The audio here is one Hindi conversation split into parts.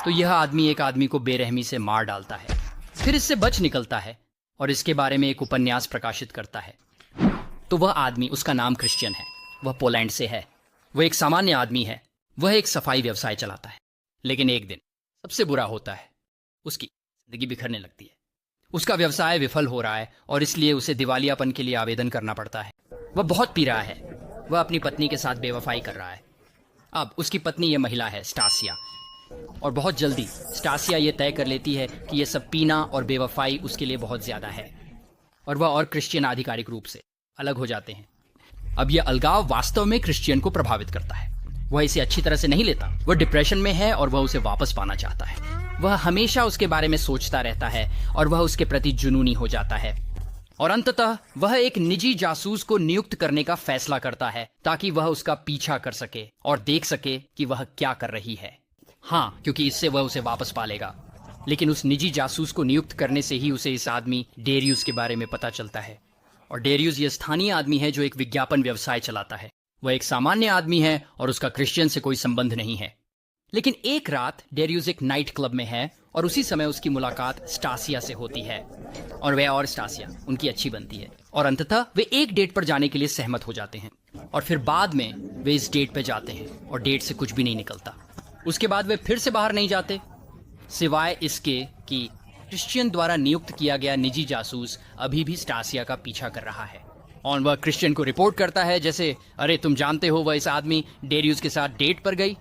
तो यह आदमी एक आदमी को बेरहमी से मार डालता है, फिर इससे बच निकलता है और इसके बारे में एक उपन्यास प्रकाशित करता है। तो वह आदमी, उसका नाम क्रिश्चियन है, वह पोलैंड से है, वह एक सामान्य आदमी है, वह एक सफाई व्यवसाय चलाता है। लेकिन एक दिन सबसे बुरा होता है, उसकी जिंदगी बिखरने लगती है। उसका व्यवसाय विफल हो रहा है और इसलिए उसे दिवालियापन के लिए आवेदन करना पड़ता है। वह बहुत पी रहा है, वह अपनी पत्नी के साथ बेवफाई कर रहा है। अब उसकी पत्नी ये महिला है स्टासिया, और बहुत जल्दी स्टासिया ये तय कर लेती है कि ये सब पीना और बेवफाई उसके लिए बहुत ज़्यादा है, और वह और क्रिश्चियन आधिकारिक रूप से अलग हो जाते हैं। अब यह अलगाव वास्तव में क्रिश्चियन को प्रभावित करता है। वह इसे अच्छी तरह से नहीं लेता, वह डिप्रेशन में है और वह उसे वापस पाना चाहता है। वह हमेशा उसके बारे में सोचता रहता है और वह उसके प्रति जुनूनी हो जाता है, और अंततः वह एक निजी जासूस को नियुक्त करने का फैसला करता है ताकि वह उसका पीछा कर सके और देख सके कि वह क्या कर रही है। हाँ, क्योंकि इससे वह उसे वापस पालेगा। लेकिन उस निजी जासूस को नियुक्त करने से ही उसे इस आदमी डेरियस के बारे में पता चलता है। और डेरियस ये स्थानीय आदमी है जो एक विज्ञापन व्यवसाय चलाता है। वह एक सामान्य आदमी है और उसका क्रिश्चियन से कोई संबंध नहीं है। लेकिन एक रात डेरियस एक नाइट क्लब में है और उसी समय उसकी मुलाकात स्टासिया से होती है, और वह और स्टासिया उनकी अच्छी बनती है, और अंततः वे एक डेट पर जाने के लिए सहमत हो जाते हैं। और फिर बाद में वे इस डेट पर जाते हैं और डेट से कुछ भी नहीं निकलता। उसके बाद वे फिर से बाहर नहीं जाते, सिवाय इसके कि क्रिश्चियन द्वारा नियुक्त किया गया निजी जासूस अभी भी स्टासिया का पीछा कर रहा है। और वह क्रिश्चियन को रिपोर्ट करता है जैसे, अरे तुम जानते हो वह इस आदमी डेरियस के साथ डेट पर गई।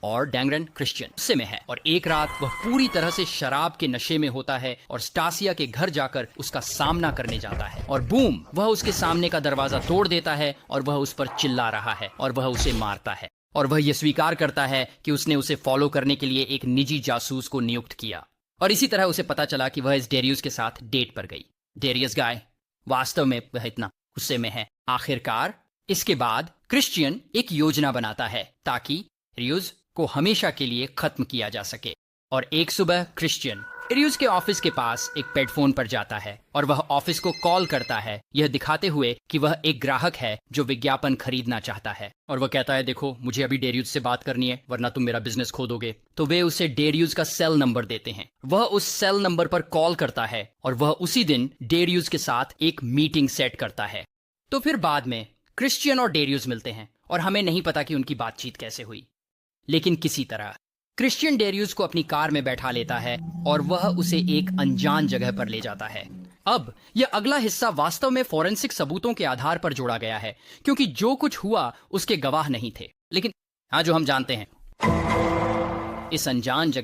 और डैंगरन क्रिश्चियन गुस्से में है, और एक रात वह पूरी तरह से शराब के नशे में होता है और स्टासिया के घर जाकर उसका सामना करने जाता है। और बूम, वह उसके सामने का दरवाजा तोड़ देता है और वह उस पर चिल्ला रहा है और वह उसे मारता है। और वह यह स्वीकार करता है कि उसने उसे फॉलो करने के लिए एक निजी जासूस को नियुक्त किया, और इसी तरह उसे पता चला कि वह इस डेरियस के साथ डेट पर गई। डेरियस गाय वास्तव में वह इतना गुस्से में है। आखिरकार इसके बाद क्रिश्चियन एक योजना बनाता है ताकि डेरियस को हमेशा के लिए खत्म किया जा सके। और एक सुबह क्रिश्चियन डेरियस के ऑफिस के पास एक पेडफोन पर जाता है और वह ऑफिस को कॉल करता है, यह दिखाते हुए कि वह एक ग्राहक है जो विज्ञापन खरीदना चाहता है। और वह कहता है, देखो मुझे अभी डेरियस से बात करनी है वरना तुम मेरा बिजनेस खो दोगे। तो वे उसे डेरियस का सेल नंबर देते हैं। वह उस सेल नंबर पर कॉल करता है और वह उसी दिन डेरियस के साथ एक मीटिंग सेट करता है। तो फिर बाद में क्रिश्चियन और डेरियस मिलते हैं और हमें नहीं पता कि उनकी बातचीत कैसे हुई, लेकिन किसी तरह क्रिश्चियन डेरियस को अपनी कार में बैठा लेता है और वह उसे एक अनजान जगह पर ले जाता है। अब यह अगला हिस्सा वास्तव में फोरेंसिक सबूतों के आधार पर जोड़ा गया है, क्योंकि जो कुछ हुआ उसके गवाह नहीं थे। लेकिन हाँ, जो हम जानते हैं, इस अनजान जगह